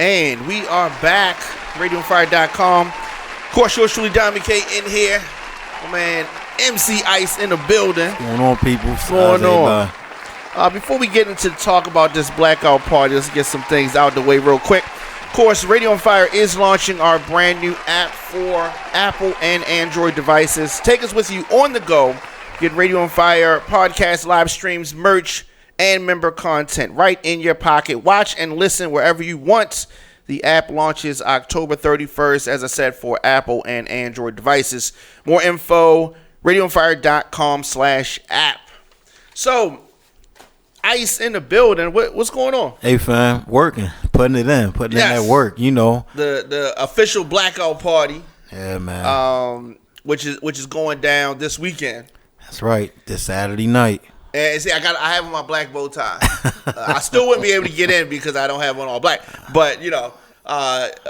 And we are back, RadioOnFire.com. Of course, yours truly, Diamond K in here. My man, MC Ice in the building. What's going on, people? What's going on? Before we get into the talk about this Blackout party, let's get some things out the way real quick. Of course, Radio on Fire is launching our brand new app for Apple and Android devices. Take us with you on the go. Get Radio on Fire podcast, live streams, merch, and member content right in your pocket. Watch and listen wherever you want. The app launches October 31st, as I said, for Apple and Android devices. More info, RadioOnFire.com/app. So, Ice in the building. What's going on? Hey, fam, working, putting in that work. You know, the official Blackout party. Yeah, man. Which is going down this weekend. That's right, this Saturday night. And see, I have on my black bow tie. I still wouldn't be able to get in because I don't have on all black. But you know,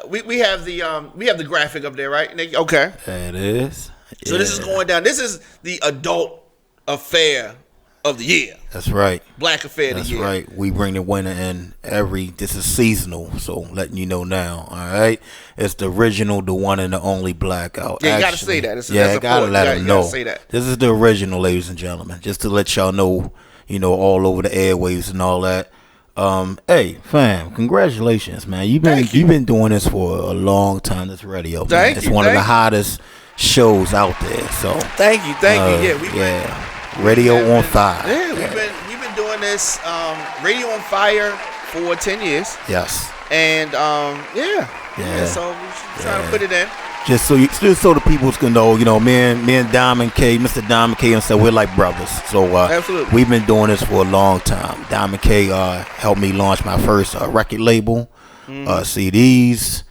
we have the graphic up there, right? Okay. It is. So this is going down. This is the adult affair of the year. That's right. Black affair of the year. That's right. We bring the winner in this is seasonal, so letting you know now. All right. It's the original, the one and the only Blackout. Yeah, you gotta say that. I gotta let them know. Say that. This is the original, ladies and gentlemen. Just to let y'all know, all over the airwaves and all that. Hey, fam, congratulations, man. You've been doing this for a long time. This radio, man. It's one of the hottest shows out there. So thank you. Yeah, Radio on Fire. Yeah, we've been doing this Radio on Fire for 10 years. Yes. And so we should try to put it in. Just so the people's can know, me and Diamond K, Mr. Diamond K, and so we're like brothers. So absolutely, we've been doing this for a long time. Diamond K helped me launch my first record label, CDs.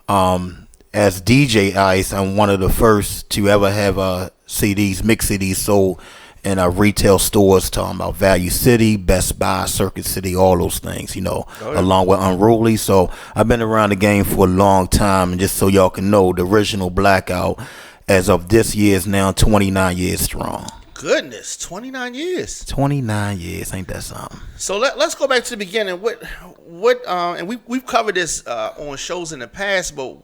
As DJ Ice, I'm one of the first to ever have CDs, mix CDs sold in retail stores, talking about Value City, Best Buy, Circuit City, all those things, along with Unruly. So I've been around the game for a long time, and just so y'all can know, the original Blackout, as of this year, is now 29 years strong. Goodness, 29 years. 29 years, ain't that something? So let's go back to the beginning. What and we've covered this on shows in the past, but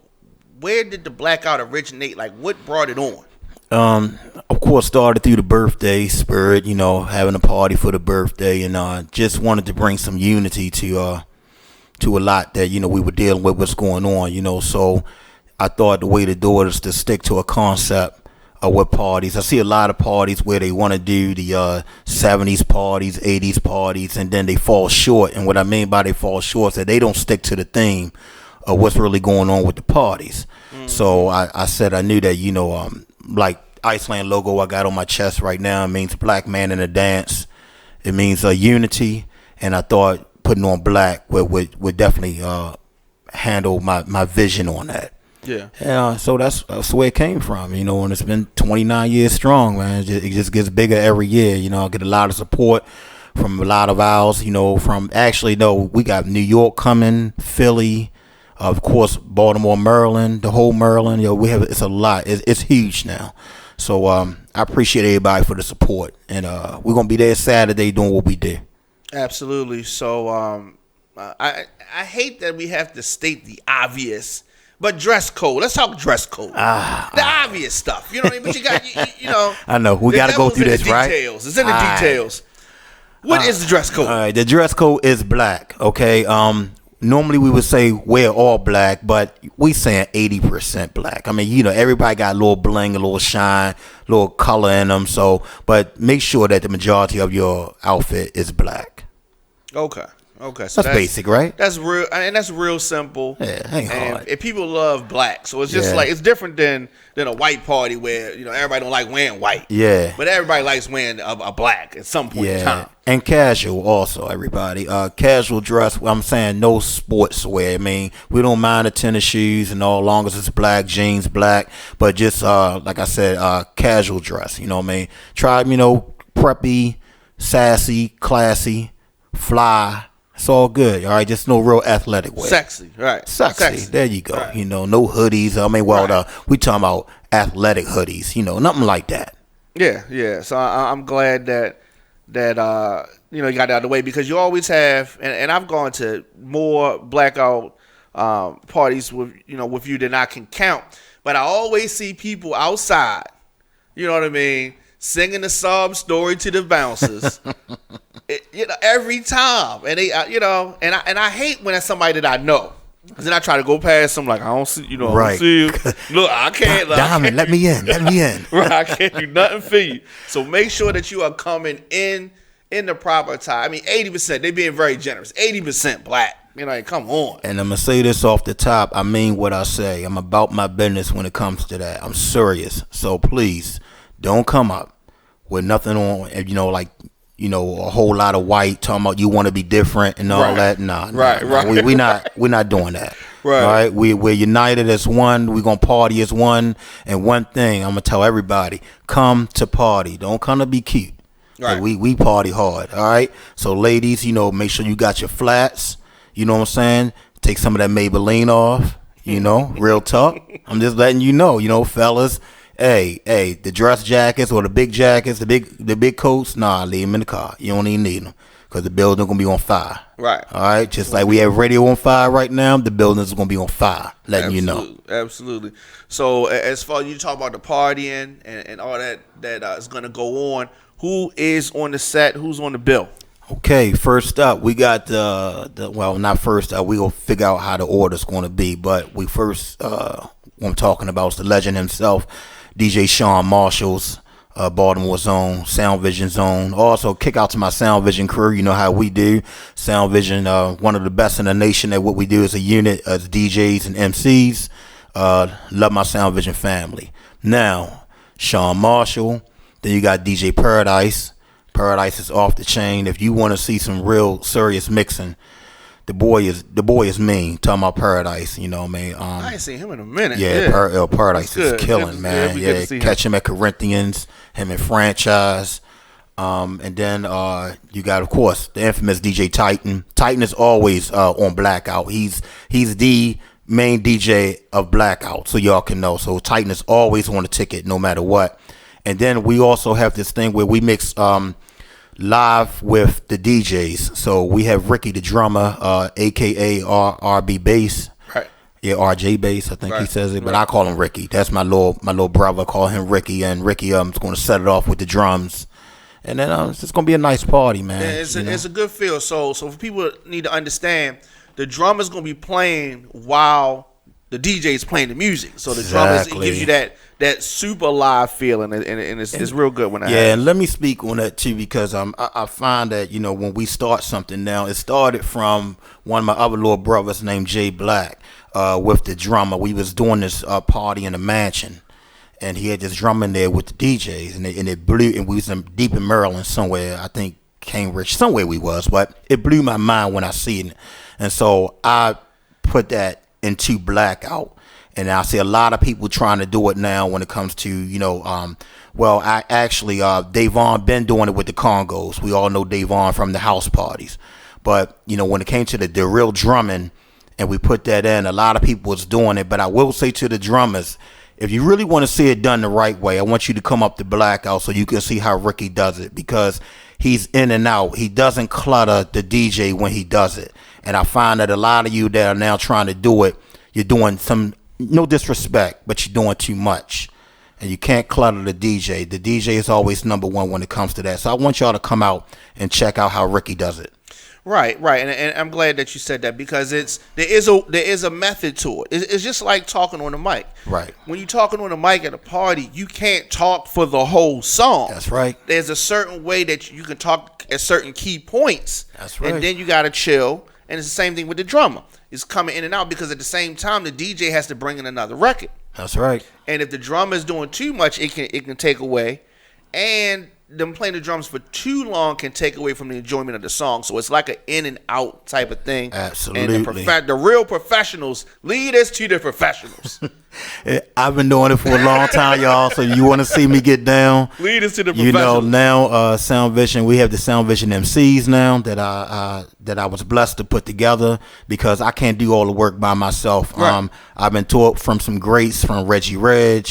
where did the Blackout originate? Like, what brought it on? Of course, started through the birthday spirit, having a party for the birthday, and just wanted to bring some unity to a lot that we were dealing with what's going on, So I thought the way to do it is to stick to a concept of what parties. I see a lot of parties where they want to do the 70s parties, 80s parties, and then they fall short. And what I mean by they fall short is that they don't stick to the theme of what's really going on with the parties. So I said I knew that like Iceland logo I got on my chest right now, it means black man in a dance. It means unity, and I thought putting on black would definitely handle my vision on that. Yeah. So that's where it came from, and it's been 29 years strong, man. It just gets bigger every year. I get a lot of support from a lot of ours. We got New York coming, Philly. Of course, Baltimore, Maryland, the whole Maryland, it's a lot. It's huge now. So I appreciate everybody for the support. And we're going to be there Saturday doing what we do. Absolutely. So I hate that we have to state the obvious, but dress code. Let's talk dress code. The obvious stuff. You know what I mean? But you got, I know. We got to go through this, right? It's in the details. What is the dress code? All right. The dress code is black. Okay. Normally we would say wear all black, but we saying 80% black. I mean, everybody got a little bling, a little shine, a little color in them. So, but make sure that the majority of your outfit is black. Okay. So that's basic, right? That's real, and that's real simple. Yeah, ain't hard. And people love black, so it's just like it's different than a white party where everybody don't like wearing white. Yeah, but everybody likes wearing a black at some point in time. And casual also, everybody. Casual dress. I'm saying no sportswear. I mean, we don't mind the tennis shoes and all, long as it's black jeans, black. But just like I said, casual dress. You know what I mean? Try preppy, sassy, classy, fly. It's all good, all right? Just no real athletic way. Sexy, right. Sexy. There you go. Right. No hoodies. I mean, we talking about athletic hoodies, nothing like that. Yeah. So I'm glad that you got it out of the way, because you always have, and I've gone to more Blackout parties with you that I can count. But I always see people outside, you know what I mean, singing the sob story to the bouncers, every time. And they, and I hate when it's somebody that I know. Cause then I try to go past them like I don't see, I don't see you. Look, I can't. Diamond, let me in. Right, I can't do nothing for you. So make sure that you are coming in the proper time. I mean, 80%. They being very generous. 80% black. Come on. And I'm gonna say this off the top. I mean what I say. I'm about my business when it comes to that. I'm serious. So please don't come up with nothing on. A whole lot of white talking about you want to be different and all that. Nah. We're not doing that. Right. All right. We're united as one. We're gonna party as one. And one thing I'm gonna tell everybody: come to party. Don't come to be cute. Right. Like we party hard. All right. So ladies, make sure you got your flats. You know what I'm saying? Take some of that Maybelline off. Real talk. I'm just letting you know, fellas. Hey, the dress jackets or the big jackets, the big coats, nah, leave them in the car. You don't even need them because the building gonna be on fire. Right. All right. Just like we have Radio on Fire right now, the building's gonna be on fire. Letting you know. Absolutely. So as far as you talk about the partying and all that is gonna go on, who is on the set? Who's on the bill? Okay, first up, we got not first up. We gonna figure out how the order's gonna be, but we first what I'm talking about is the legend himself, DJ Sean Marshall's Baltimore's own Sound Vision Zone. Also, kick out to my Sound Vision crew. You know how we do. Sound Vision, one of the best in the nation at what we do as a unit, as DJs and MCs. Love my Sound Vision family. Now, Sean Marshall. Then you got DJ Paradise. Paradise is off the chain. If you want to see some real serious mixing, the boy is mean. Talking about Paradise, man. I ain't seen him in a minute. Yeah, Paradise is killing, man. Yeah, catch him at Corinthians, him in Franchise. And then you got, of course, the infamous DJ Titan. Titan is always on Blackout. He's the main DJ of Blackout, so y'all can know. So Titan is always on the ticket, no matter what. And then we also have this thing where we mix live with the DJs. So we have Ricky the drummer, aka RB Bass. Right. Yeah, RJ Bass, I think he says it, but I call him Ricky. That's my little brother. I call him Ricky, and Ricky is going to set it off with the drums. And then it's just going to be a nice party, man. Yeah, it's a good feel. So for people need to understand, the drummer's going to be playing while the DJ's playing the music. So the drummers, it gives you that super live feeling, and it's real good when that happens. And let me speak on that too, because I find that when we start something now, it started from one of my other little brothers named Jay Black with the drummer. We was doing this party in a mansion, and he had this drummer in there with the DJs, and it blew. And we was deep in Maryland somewhere, I think Cambridge, somewhere we was, but it blew my mind when I seen it, and so I put that into Blackout. And I see a lot of people trying to do it now when it comes to, Davon been doing it with the Congos. We all know Davon from the house parties. But, when it came to the real drumming and we put that in, a lot of people was doing it. But I will say to the drummers, if you really want to see it done the right way, I want you to come up to Blackout so you can see how Ricky does it, because he's in and out. He doesn't clutter the DJ when he does it. And I find that a lot of you that are now trying to do it, you're doing some, no disrespect, but you're doing too much. And you can't clutter the DJ. The DJ is always number one when it comes to that. So I want y'all to come out and check out how Ricky does it. Right. And I'm glad that you said that, because there is a method to it. It's just like talking on the mic. Right. When you're talking on the mic at a party, you can't talk for the whole song. That's right. There's a certain way that you can talk at certain key points. That's right. And then you got to chill. And it's the same thing with the drummer. It's coming in and out, because at the same time, the DJ has to bring in another record. That's right. And if the drummer is doing too much, it can take away. And them playing the drums for too long can take away from the enjoyment of the song. So it's like an in and out type of thing. Absolutely. And the real professionals lead us to the professionals. I've been doing it for a long time, y'all. So you want to see me get down? Lead us to the professionals. Now Sound Vision, we have the Sound Vision MCs now that I was blessed to put together, because I can't do all the work by myself. Right. I've been taught from some greats, from Reggie Reg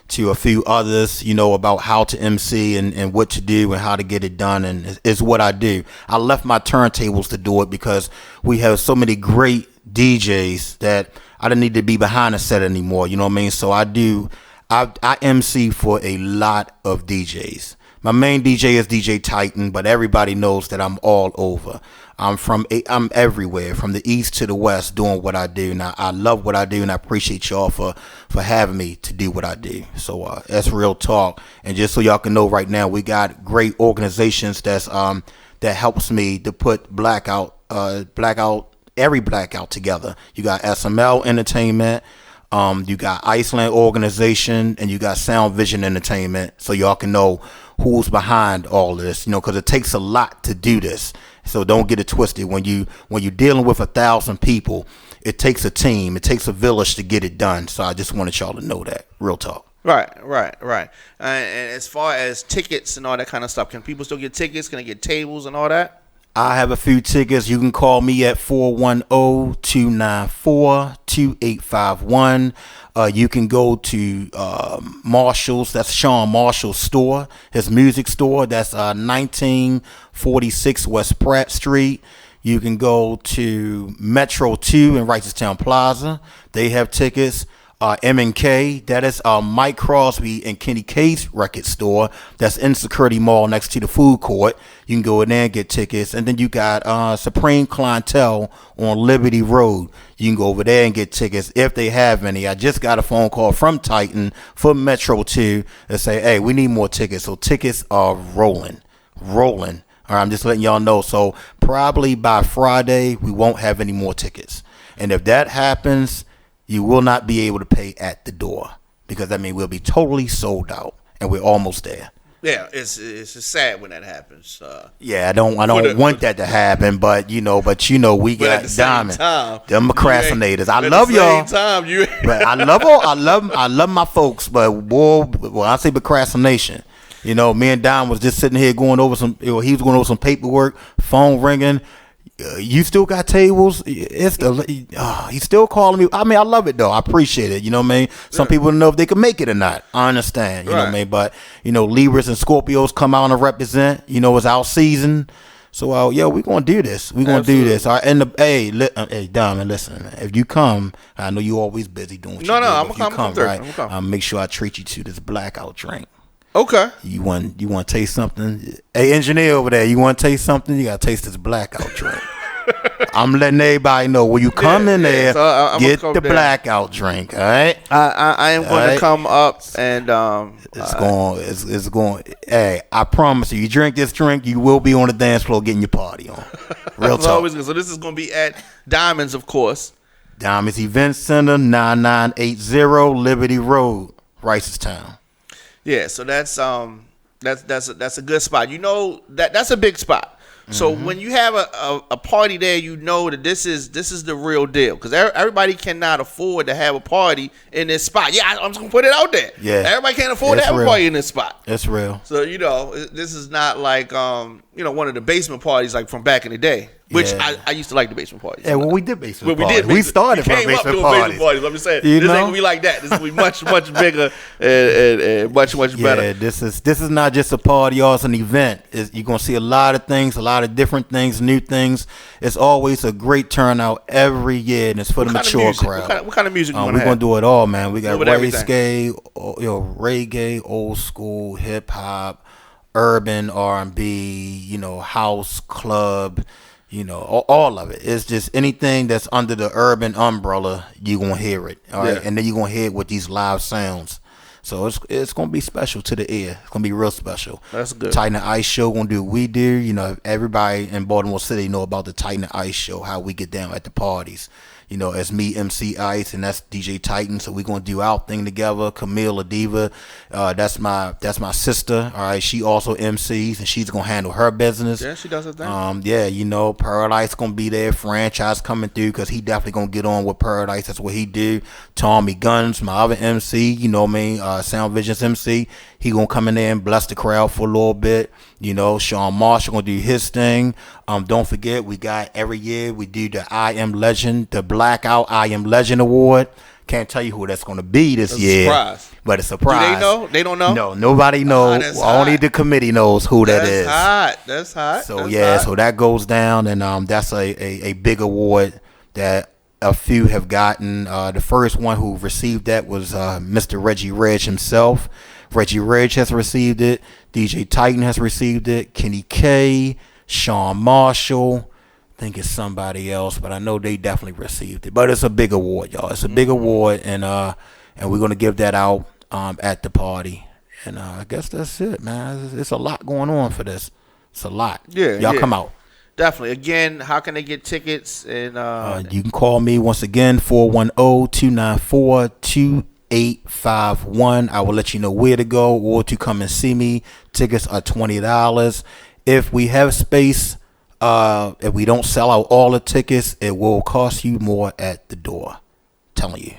to a few others, about how to MC and what to do and how to get it done, and is what I do. I left my turntables to do it because we have so many great DJs that I don't need to be behind the set anymore. You know what I mean? So I MC for a lot of DJs. My main DJ is DJ Titan, but everybody knows that I'm all over. I'm everywhere, from the east to the west, doing what I do. Now I love what I do, and I appreciate y'all for having me to do what I do. So that's real talk. And just so y'all can know, right now we got great organizations that helps me to put every blackout together. You got SML Entertainment. You got Iceland Organization, and you got Sound Vision Entertainment, so y'all can know who's behind all this, because it takes a lot to do this. So don't get it twisted. When you're dealing with 1,000 people, it takes a team, it takes a village to get it done. So I just wanted y'all to know that. Real talk. Right. And as far as tickets and all that kind of stuff, can people still get tickets? Can they get tables and all that? I have a few tickets. You can call me at 410-294-2851. You can go to Marshall's. That's Sean Marshall's store, his music store. That's 1946 West Pratt Street. You can go to Metro 2 in Wrightstown Plaza. They have tickets. M&K, that is Mike Crosby and Kenny K's record store. That's in Security Mall next to the food court. You can go in there and get tickets. And then you got Supreme Clientele on Liberty Road. You can go over there and get tickets if they have any. I just got a phone call from Titan for Metro 2 to say, hey, we need more tickets. So tickets are rolling. All right, I'm just letting y'all know. So probably by Friday, we won't have any more tickets. And if that happens, you will not be able to pay at the door, because that means we'll be totally sold out, and we're almost there. Yeah, it's sad when that happens. Yeah, I don't want that to happen, but we got Diamond, them procrastinators. I love y'all, but I love my folks, but boy, when I say procrastination, me and Dom was just sitting here going over he was going over some paperwork, phone ringing. You still got tables? He's still calling me. I mean, I love it though. I appreciate it. You know what I mean? Some people don't know if they can make it or not. I understand. You know what I mean? But Libras and Scorpios come out and represent. It's our season. So we're gonna do this. We're gonna do this. All right. And hey, Diamond, listen. If you come, I know you always busy doing. What I'm gonna come. Right? I'm gonna come. Make sure I treat you to this blackout drink. Okay. You want to taste something? Hey, engineer over there, you want to taste something? You got to taste this blackout drink. I'm letting everybody know when you come in there, so get the blackout drink. All right. I am going to come up and it's going. Hey, I promise you, you drink this drink, you will be on the dance floor getting your party on. Real talk. Always good. So this is going to be at Diamonds, of course. Diamonds Event Center, 9980 Liberty Road, Wrightstown. Yeah, so that's a good spot. That's a big spot. So when you have a party there, that this is the real deal, because everybody cannot afford to have a party in this spot. Yeah, I'm just gonna put it out there. Yeah, everybody can't afford to have a party in this spot. It's real. So this is not like one of the basement parties like from back in the day. Which I used to like the basement parties. Yeah, we did basement parties. We started from basement parties. Let me say, this ain't gonna be like that. This is gonna be much, much bigger and much, much better. Yeah, this is not just a party, y'all. It's an event. You're gonna see a lot of things, a lot of different things, new things. It's always a great turnout every year, and it's for the mature crowd. What kind of music you want to have? We're gonna do it all, man. We got reggae, old school, hip hop, urban R&B, house, club. All of it. It's just anything that's under the urban umbrella, you're going to hear it. All right. And then you're going to hear it with these live sounds. So it's going to be special to the ear. It's going to be real special. That's good. Titan Ice Show going to do what we do. Everybody in Baltimore City know about the Titan Ice Show, how we get down at the parties. As me, MC Ice, and that's DJ Titan. So we're gonna do our thing together. Camille Adiva, that's my sister. All right, she also MCs, and she's gonna handle her business. Yeah, she does her thing. Paradise gonna be there. Franchise coming through, because he definitely gonna get on with Paradise. That's what he do. Tommy Guns, my other MC. Sound Vision's MC. He gonna come in there and bless the crowd for a little bit. Sean Marshall gonna do his thing. Don't forget, we got every year we do the I Am Legend, the Blackout I Am Legend Award. Can't tell you who that's gonna be this year. Surprise. But it's a surprise. Do they know? They don't know? No, nobody knows. Only the committee knows who that is. That's hot. So so that goes down, and that's a big award that a few have gotten. The first one who received that was Mr. Reggie Reg himself. Reggie Reg has received it. DJ Titan has received it. Kenny K, Sean Marshall. I think it's somebody else, but I know they definitely received it. But it's a big award, y'all. It's a big award, and we're gonna give that out at the party. And I guess that's it, man. It's a lot going on for this. It's a lot. Yeah, y'all come out. Definitely. Again, how can they get tickets? And you can call me once again, 410-294-2851. I will let you know where to go or to come and see me. Tickets are $20. If we have space, if we don't sell out all the tickets, it will cost you more at the door. I'm telling you.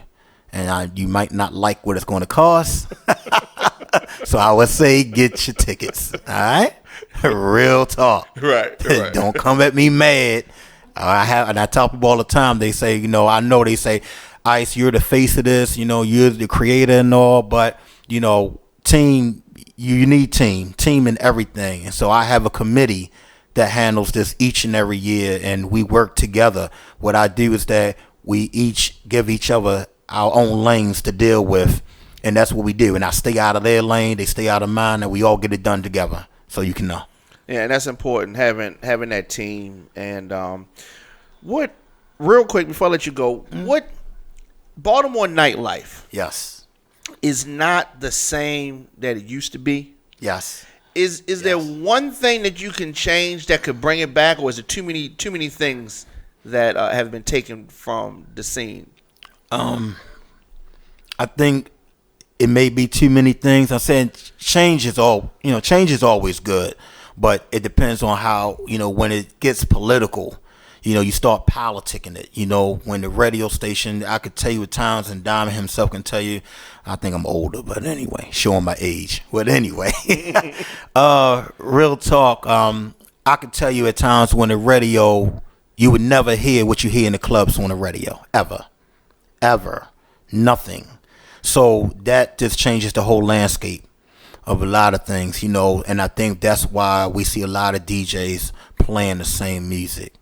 And you might not like what it's going to cost. So I would say get your tickets. All right? Real talk. Right. Don't come at me mad. I tell people all the time. They say, I know they say, Ice, you're the face of this. You're the creator and all. But team. You need team in everything. And so I have a committee that handles this each and every year, and we work together. What I do is that we each give each other our own lanes to deal with, and that's what we do. And I stay out of their lane, they stay out of mine, and we all get it done together. So you can know. Yeah, and that's important, having that team. And what, real quick before I let you go, what Baltimore nightlife? Yes, is not the same that it used to be. Yes. Is there one thing that you can change that could bring it back, or is it too many things that have been taken from the scene? I think it may be too many things. I'm saying change is always good, but it depends on how, when it gets political, you start politicking it. When the radio station, I could tell you at times, and Diamond himself can tell you, I think I'm older, but anyway, showing my age. But anyway, real talk, I could tell you at times when the radio, you would never hear what you hear in the clubs on the radio, ever. Nothing. So that just changes the whole landscape of a lot of things, and I think that's why we see a lot of DJs playing the same music.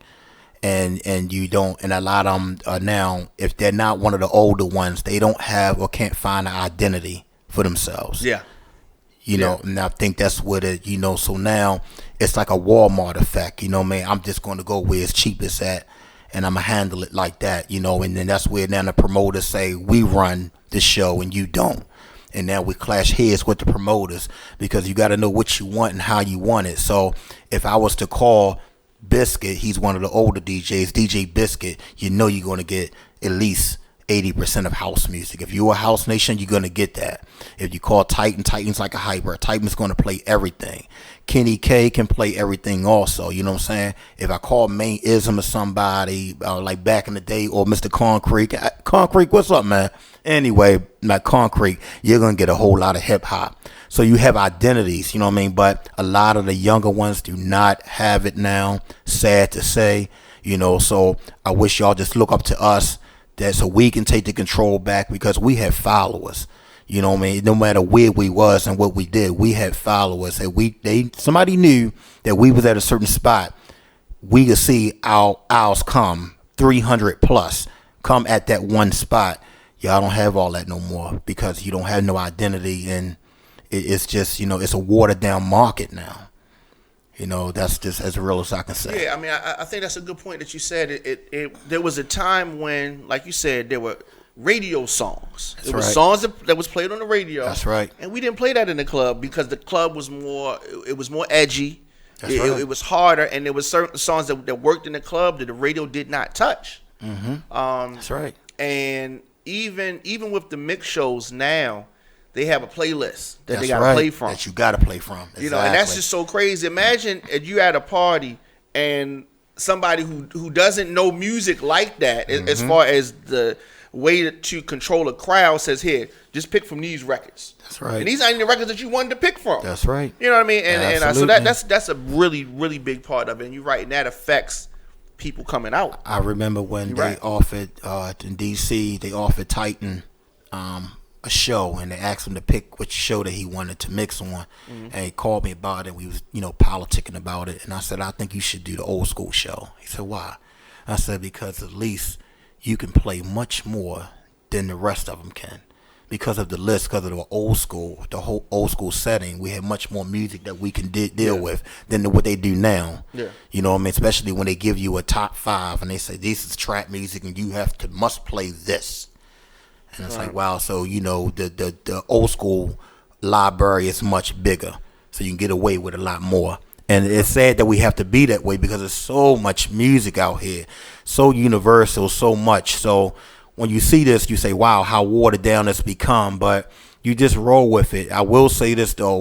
And you don't, and a lot of them are now, if they're not one of the older ones, they don't have or can't find an identity for themselves. Yeah. And I think that's what it, so now it's like a Walmart effect, man, I'm just going to go where it's cheapest at, and I'm going to handle it like that, and then that's where now the promoters say, we run the show and you don't. And now we clash heads with the promoters because you got to know what you want and how you want it. So if I was to call Biscuit, he's one of the older DJs, DJ Biscuit, you're going to get at least 80% of house music. If you're a House Nation, you're going to get that. If you call Titan's like a hybrid. Titan's going to play everything. Kenny K can play everything also, you know what I'm saying? If I call Main Ism or somebody, like back in the day, or Mr. Concrete, what's up, man? Anyway, like Concrete, you're going to get a whole lot of hip-hop. So you have identities, you know what I mean? But a lot of the younger ones do not have it now, sad to say, so I wish y'all just look up to us, that so we can take the control back, because we have followers. You know what I mean? No matter where we was and what we did, we had followers. And somebody knew that we was at a certain spot. We could see ours come 300 plus come at that one spot. Y'all don't have all that no more because you don't have no identity, and it's just, it's a watered down market now. That's just as real as I can say. Yeah, I mean, I think that's a good point that you said. There was a time when, like you said, there were radio songs. There were songs that was played on the radio. That's right. And we didn't play that in the club because the club was more edgy. That's right. It was harder, and there was certain songs that worked in the club that the radio did not touch. Mm-hmm. That's right. And even with the mix shows now, they have a playlist that they got to play from. That you got to play from. Exactly. And that's just so crazy. Imagine if you at a party and somebody who doesn't know music like that, as far as the way to control a crowd, says, here, just pick from these records. That's right. And these ain't the records that you wanted to pick from. That's right. You know what I mean? And so that's a really, really big part of it. And you're right, and that affects people coming out. I remember when they offered, in D.C., they offered Titan a show, and they asked him to pick which show that he wanted to mix on. Mm-hmm. And he called me about it. We was, politicking about it. And I said, I think you should do the old school show. He said, why? I said, because at least you can play much more than the rest of them can. Because of the list, because of the old school, the whole old school setting, we have much more music that we can deal with than what they do now. Yeah. You know what I mean? Especially when they give you a top 5 and they say, this is trap music and you must play this. And it's like, wow, so, you know, the old school library is much bigger. So you can get away with a lot more. And it's sad that we have to be that way because there's so much music out here. So universal, so much. So when you see this, you say, wow, how watered down it's become, but you just roll with it. I will say this, though,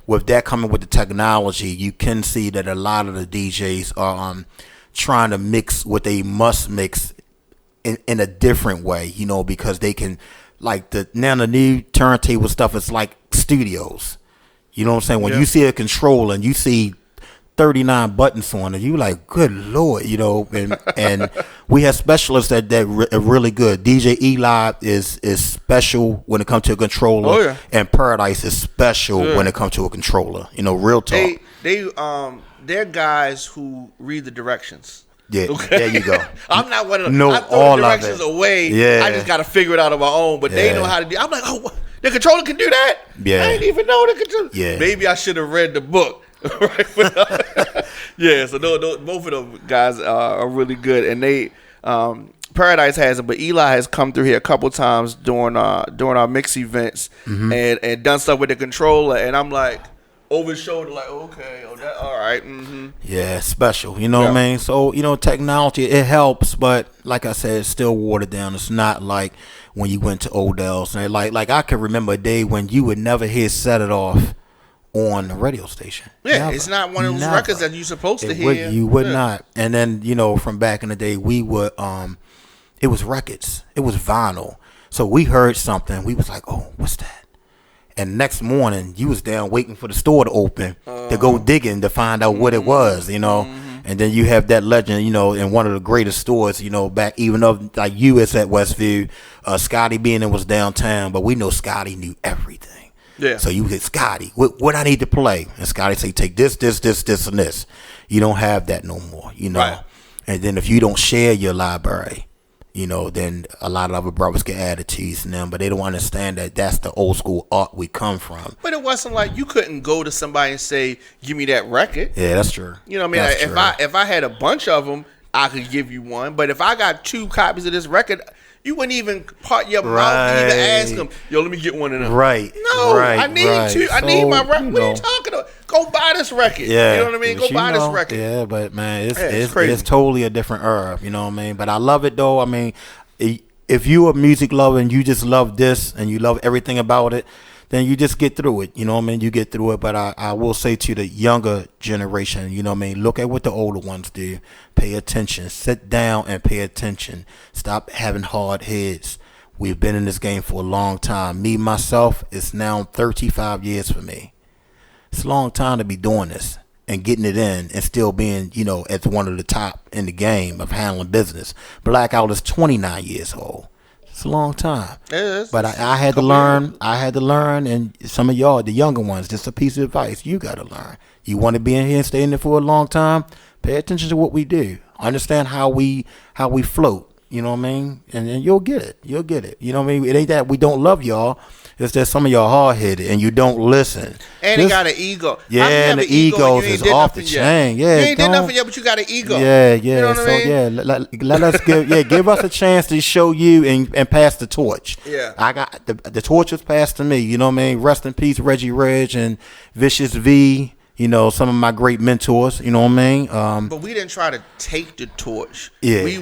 with that coming with the technology, you can see that a lot of the DJs are trying to mix what they must mix in a different way, you know, because they can, like, the new turntable stuff is like studios. You know what I'm saying? When you see a controller and you see 39 buttons on it, you like, good Lord, you know, and we have specialists that are really good. DJ Eli is special when it comes to a controller, and Paradise is special when it comes to a controller. You know, real talk. They're guys who read the directions. Yeah, okay. There you go. I'm not one of them. No, I throw the directions away. Yeah. I just got to figure it out on my own, but they know how to do it. I'm like, oh, the controller can do that? Yeah. I didn't even know the controller. Yeah. Maybe I should have read the book. Yeah, so both of them guys are really good, and they Paradise has it, but Eli has come through here a couple times during our mix events and done stuff with the controller, and I'm like over his shoulder, like, okay, all right, yeah, special, you know what I mean? So, you know, technology, it helps, but like I said, it's still watered down. It's not like when you went to Odell's, and like I can remember a day when you would never hear Set It Off on the radio station. Yeah, never, it's not one of those records that you're supposed to hear. You would not. And then, you know, from back in the day, we would, it was records. It was vinyl. So we heard something. We was like, oh, what's that? And next morning, you was down waiting for the store to open to go digging to find out what it was, you know. And then you have that legend, you know, in one of the greatest stores, you know, back even of like US at Westview, Scotty being was downtown, but we know Scotty knew everything. Yeah. So you hit Scotty, what I need to play? And Scotty say, take this, and this. You don't have that no more, you know. Right. And then if you don't share your library, you know, then a lot of other brothers get attitudes in them, but they don't understand that that's the old school art we come from. But it wasn't like you couldn't go to somebody and say, give me that record. Yeah, that's true. You know what I mean? If I had a bunch of them, I could give you one. But if I got 2 copies of this record, you wouldn't even part your mouth to even ask them, yo, let me get one of them. Right. No, I need 2. I need my record. What are you talking about? Go buy this record. Yeah. You know what I mean? Go buy this record. Yeah, but man, it's crazy. It's totally a different era. You know what I mean? But I love it though. I mean, if you're a music lover and you just love this and you love everything about it, then you just get through it. You know what I mean? You get through it. But I will say to the younger generation, you know what I mean? Look at what the older ones do. Pay attention. Sit down and pay attention. Stop having hard heads. We've been in this game for a long time. Me, myself, it's now 35 years for me. It's a long time to be doing this and getting it in and still being, you know, at one of the top in the game of handling business. Blackout is 29 years old. It's a long time. But I had to learn. I had to learn, and some of y'all, the younger ones, just a piece of advice. You got to learn. You want to be in here and stay in there for a long time? Pay attention to what we do. Understand how we float. You know what I mean? And you'll get it. You'll get it. You know what I mean? It ain't that we don't love y'all. It's that some of y'all hard-headed and you don't listen. And he got an ego. Yeah, and the egos is off the chain. Yeah, you ain't did nothing yet, but you got an ego. Yeah. You know what so I mean? let us give us a chance to show you and pass the torch. Yeah, I got the torch was passed to me. You know what I mean? Rest in peace, Reggie Reg and Vicious V. You know, some of my great mentors. You know what I mean? But we didn't try to take the torch. Yeah, we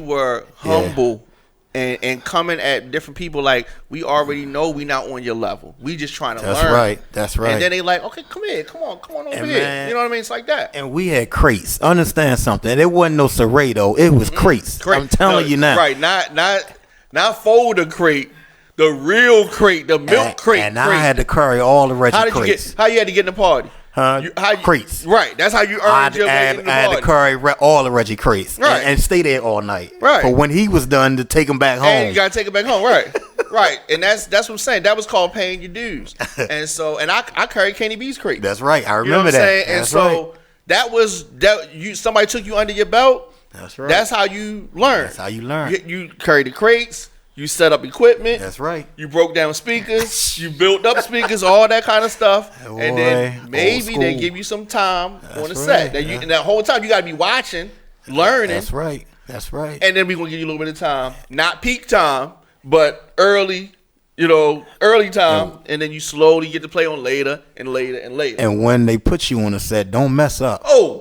were humble. Yeah. And coming at different people like we already know we not on your level. We just trying to learn. That's right. And then they like, okay, come on over here. Man, you know what I mean? It's like that. And we had crates. Understand something? It wasn't no Serrato. It was crates. I'm telling you now. Right. Not folder crate. The real crate. The milk crate. And I had to carry all the Reggie crates. How you had to get in the party? Crates. Right. That's how you earned your way in the party. I had to carry all the Reggie crates. Right. And stay there all night. Right. For when he was done to take him back home. And you got to take him back home. Right. Right. And that's what I'm saying. That was called paying your dues. And so, and I carried Kenny B's crate. That's right. I remember you know what I'm that. Saying? And that's so right. that was, somebody took you under your belt. That's right. That's how you learn. That's how you learn. You carry the crates. You set up equipment. That's right. You broke down speakers. You built up speakers, all that kind of stuff. Boy, and then maybe they give you some time on the set. And that whole time you got to be watching, learning. That's right. That's right. And then we're going to give you a little bit of time. Not peak time, but early time. And then you slowly get to play on later and later and later. And when they put you on a set, don't mess up. Oh,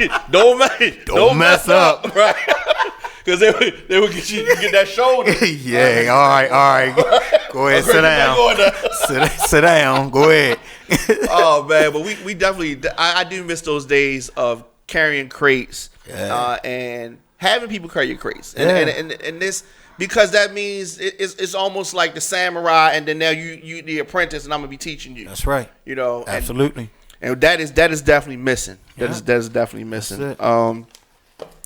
wait. Don't mess up. Right. Because they would get you get that shoulder. Yeah, all right. Go ahead, sit down. Sit down. Go ahead. Oh man, but we definitely I do miss those days of carrying crates and having people carry your crates. And this, because that means it's almost like the samurai, and then now you the apprentice, and I'm gonna be teaching you. That's right. Absolutely. And that is definitely missing. Yeah. That is definitely missing. That's it.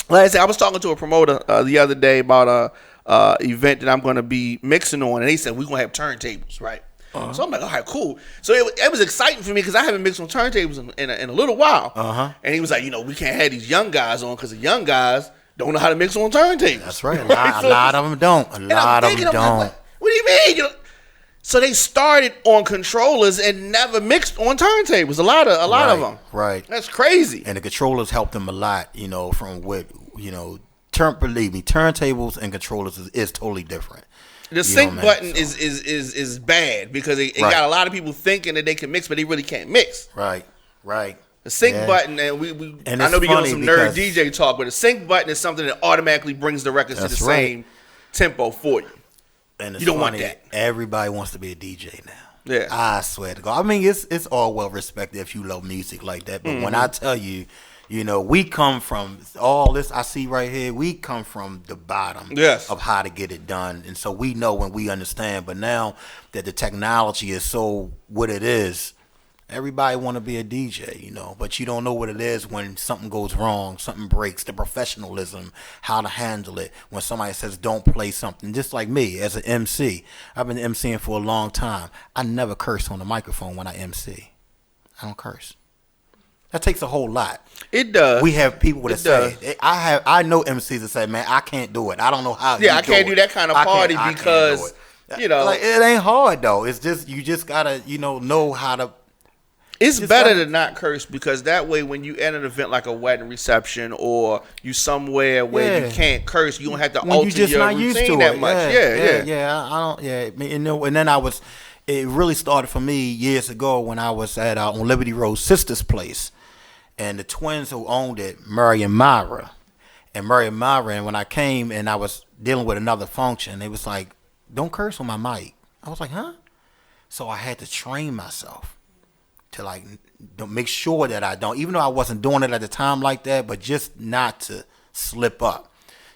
Like I said, I was talking to a promoter the other day about a event that I'm going to be mixing on, and they said we're going to have turntables, right? So I'm like, all right, cool. So it was exciting for me because I haven't mixed on turntables in a little while. And he was like, we can't have these young guys on because the young guys don't know how to mix on turntables. That's right. A lot of them don't. A lot of them don't. Like, what do you mean? So they started on controllers and never mixed on turntables. A lot of them. Right. That's crazy. And the controllers helped them a lot, from what, believe me, turntables and controllers is totally different. The sync button is bad because it got a lot of people thinking that they can mix, but they really can't mix. Right. The sync button, and I know we get on some nerd DJ talk, but the sync button is something that automatically brings the records to the same tempo for you. And you don't want that. Everybody wants to be a DJ now. Yeah, I swear to God. I mean, it's all well respected if you love music like that. But when I tell you, we come from all this I see right here. We come from the bottom of how to get it done, and so we know and we understand. But now that the technology is so what it is, everybody want to be a DJ, but you don't know what it is when something goes wrong, something breaks, the professionalism, how to handle it. When somebody says don't play something, just like me as an MC, I've been MCing for a long time. I never curse on the microphone when I MC. I don't curse. That takes a whole lot. It does. We have people that say, I know MCs that say, man, I can't do it. I don't know how. Yeah, I can't do that kind of party because like, it ain't hard though. It's just you just gotta know how to. It's better to not curse because that way when you at an event like a wedding reception or you somewhere where you can't curse, you don't have to alter your routine that much. And then it really started for me years ago when I was at on Liberty Road Sister's Place, and the twins who owned it, Murray and Myra, and when I came and I was dealing with another function, it was like, don't curse on my mic. I was like, huh? So I had to train myself to don't make sure that I don't, even though I wasn't doing it at the time like that, but just not to slip up,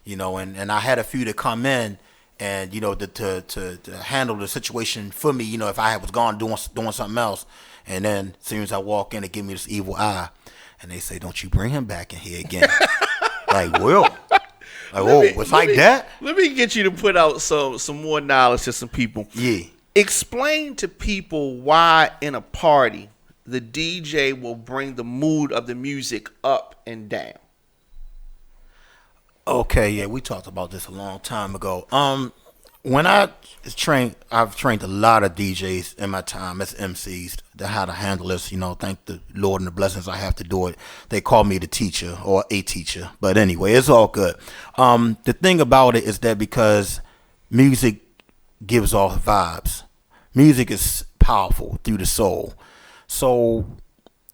and I had a few to come in and, to handle the situation for me, if I was gone doing something else. And then as soon as I walk in, they give me this evil eye and they say, don't you bring him back in here again. It's like that? Let me get you to put out some more knowledge to some people. Yeah. Explain to people why in a party the DJ will bring the mood of the music up and down. Okay, yeah, we talked about this a long time ago. When I've trained a lot of DJs in my time as MCs to how to handle this. Thank the Lord and the blessings I have to do it. They call me the teacher or a teacher, but anyway, it's all good. The thing about it is that because music gives off vibes, music is powerful through the soul. So,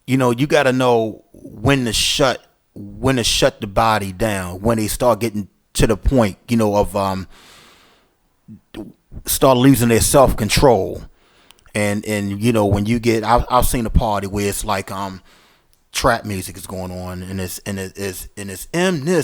you got to know when to shut the body down, when they start getting to the point, of start losing their self-control. And when you get, I've seen a party where it's like trap music is going on, and it's M this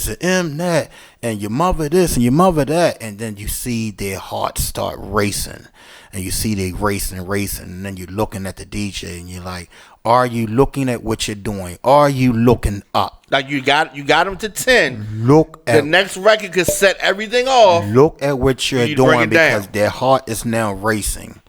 and M that, and your mother this and your mother that, and then you see their hearts start racing, and you see they racing, and then you're looking at the DJ, and you're like, are you looking at what you're doing? Are you looking up? Like you got them to 10. Look at the next record could set everything off. Look at what you're doing because their heart is now racing.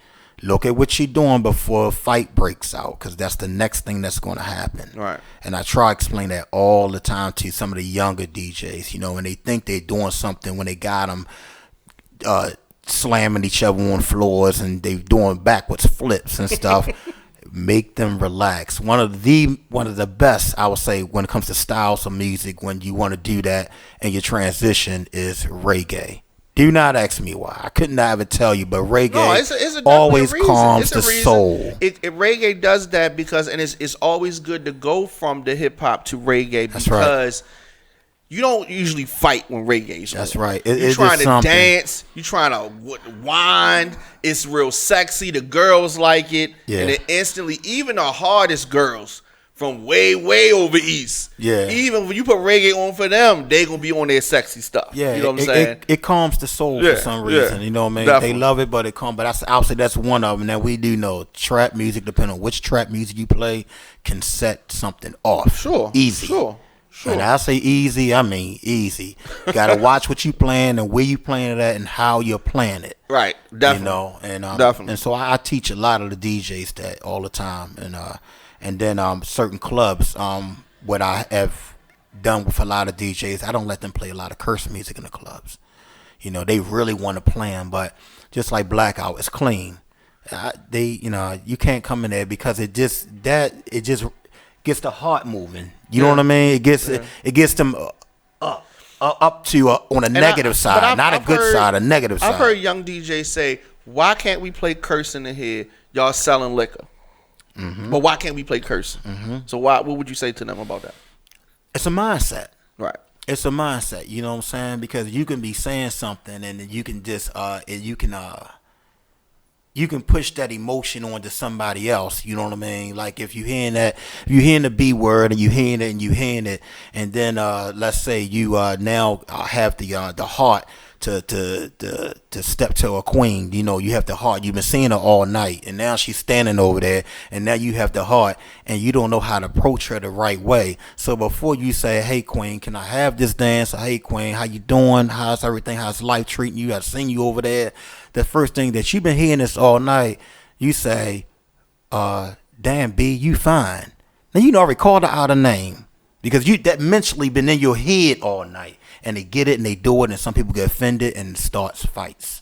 look at what you're doing before a fight breaks out, because that's the next thing that's going to happen. Right. And I try to explain that all the time to some of the younger DJs, you know, when they think they're doing something, when they got them slamming each other on floors and they doing backwards flips and stuff. Make them relax. One of the best, I would say, when it comes to styles of music, when you want to do that and your transition, is reggae. Do not ask me why. I couldn't ever tell you, but reggae it's always calms the soul. Reggae does that because, and it's always good to go from the hip hop to reggae. That's because you don't usually fight when reggae's on. That's right. You're trying to dance. You're trying to wind. It's real sexy. The girls like it. Yeah. And it instantly, even the hardest girls from way, way over east. Yeah. Even when you put reggae on for them, they going to be on their sexy stuff. Yeah. You know what I'm saying? It calms the soul for some reason. You know what I mean? Definitely. They love it, but it calms. But I'll say that's one of them. Now, we do know trap music, depending on which trap music you play, can set something off. Sure. Easy. Sure. And I say easy, I mean easy. You got to watch what you playing and where you playing it at and how you're playing it. Right, definitely. You know, and definitely. And so I teach a lot of the DJs that all the time, and then certain clubs, what I have done with a lot of DJs, I don't let them play a lot of curse music in the clubs. You know, they really want to play them, but just like Blackout, it's clean. You can't come in there because it just gets the heart moving. You know what I mean? It gets them up to on a negative side, not a good side, a negative side. I've heard young DJs say, "Why can't we play cursing in here? Y'all selling liquor, but why can't we play cursing?" So what would you say to them about that? It's a mindset, right? It's a mindset. You know what I'm saying? Because you can be saying something and you can just you can push that emotion onto somebody else. You know what I mean? Like if you're hearing the B word and you hearing it, and then let's say you now have the heart to step to a queen. You know, you have the heart. You've been seeing her all night, and now she's standing over there, and now you have the heart, and you don't know how to approach her the right way. So before you say, "Hey queen, can I have this dance?" Or, "Hey queen, how you doing? How's everything? How's life treating you? I've seen you over there." The first thing that you've been hearing this all night, you say, "Damn B, you fine." Now you already called her out a name because that mentally been in your head all night. And they get it and they do it, and some people get offended and it starts fights.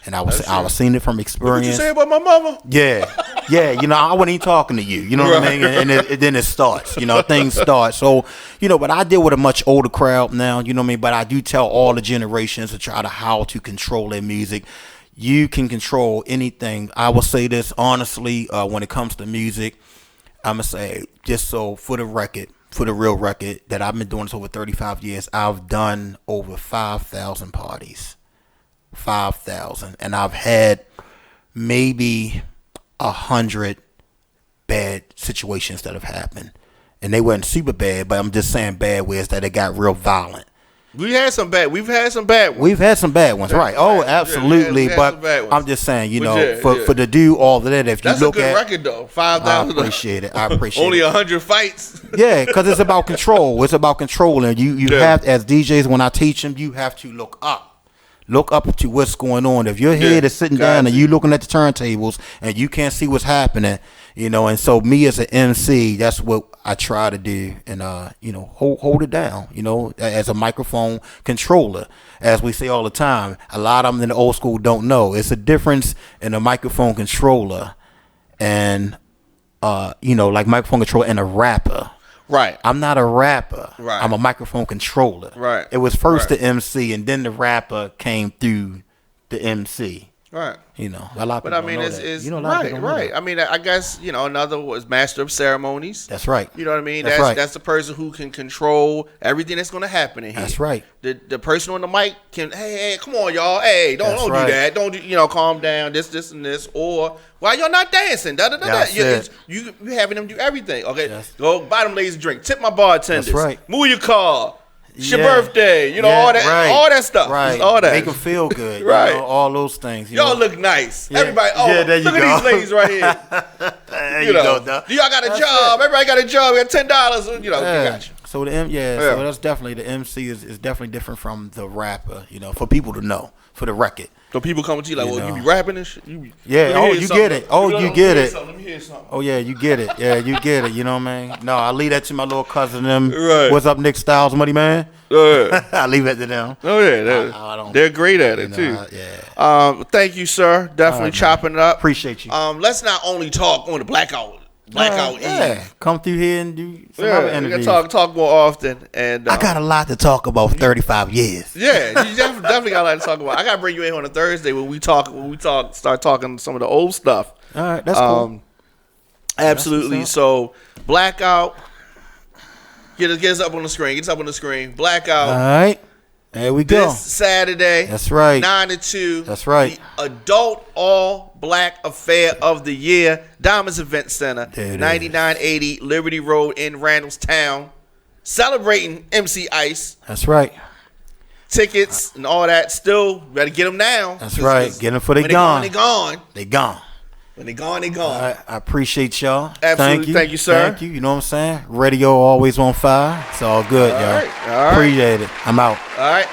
And I was seeing it from experience. What you say about my mama? Yeah. You know, I wasn't even talking to you. You know what I mean? And then it starts. You know, things start. So, you know, but I deal with a much older crowd now. You know what I mean? But I do tell all the generations to try to how to control their music. You can control anything. I will say this honestly, when it comes to music, I'm gonna say just so for the record. For the real record, that I've been doing this over 35 years, I've done over 5,000 parties. 5,000. And I've had maybe 100 bad situations that have happened. And they weren't super bad, but I'm just saying bad ways that it got real violent. We've had some bad ones. We've had some bad ones, right? Oh, absolutely. But I'm just saying, you know, for to do all of that, if you look at... That's a good record, though. 5,000. I appreciate it. Only 100 fights. Yeah, because it's about control. It's about controlling. You have, as DJs, when I teach them, you have to look up. Look up to what's going on. If your head is sitting down and you looking at the turntables and you can't see what's happening, you know, and so me as an MC, that's what I try to do, and you know, hold it down, you know, as a microphone controller. As we say all the time, a lot of them in the old school don't know. It's a difference in a microphone controller and you know, like microphone controller and a rapper. Right. I'm not a rapper. Right. I'm a microphone controller. Right. It was first the MC, and then the rapper came through the MC. Right. You know, a lot of people But I mean, don't know it's that. You know, a lot of people don't know right. that. I mean, I guess, you know, another was master of ceremonies. That's right. You know what I mean? That's right. That's the person who can control everything that's going to happen in here. That's right. The person on the mic can, hey, come on, y'all. Hey, don't do that. Don't do, you know, calm down. This, and this. Or why y'all not dancing? You having them do everything. Okay, go buy them ladies a drink. Tip my bartenders. That's right. Move your car. It's your birthday, you know, all that stuff. Right. All that. Make them feel good. Right. You know, all those things. Y'all look nice. Yeah. Everybody, there you look at these ladies right here. There you go, do y'all got a job? Everybody got a job. We got $10. You know, got you. So so that's definitely the MC is definitely different from the rapper. You know, for people to know, for the record. So people coming to you like, you be rapping and shit. You get it. You get it. Let me hear something. Oh yeah, you get it. Yeah, you get it. You know what I mean? No, I leave that to my little cousin. Them. Right. What's up, Nick Styles, Money Man? I leave it to them. Oh yeah, they're great at it too. Thank you, sir. Definitely chopping it up. Appreciate you. Let's not only talk on the Blackout Eve. Come through here and do some other interviews. We can talk more often. And I got a lot to talk about for 35 years. Yeah, you definitely got a lot to talk about. I gotta bring you in on a Thursday when we start talking some of the old stuff. All right, that's cool. Absolutely. So Blackout. Get us up on the screen. Get us up on the screen. Blackout. All right. There we go. This Saturday. That's right. 9 to 2. That's right. The Adult All Black Affair of the Year. Diamonds Event Center. 9980 Liberty Road in Randallstown. Celebrating MC Ice. That's right. Tickets and all that. Still, better get them now. That's right. Get them before they gone. They gone. They gone. When they gone, they gone. I appreciate y'all. Absolutely. Thank you, sir. Thank you. You know what I'm saying? Radio always on fire. It's all good, y'all. All right. Appreciate it. I'm out. All right.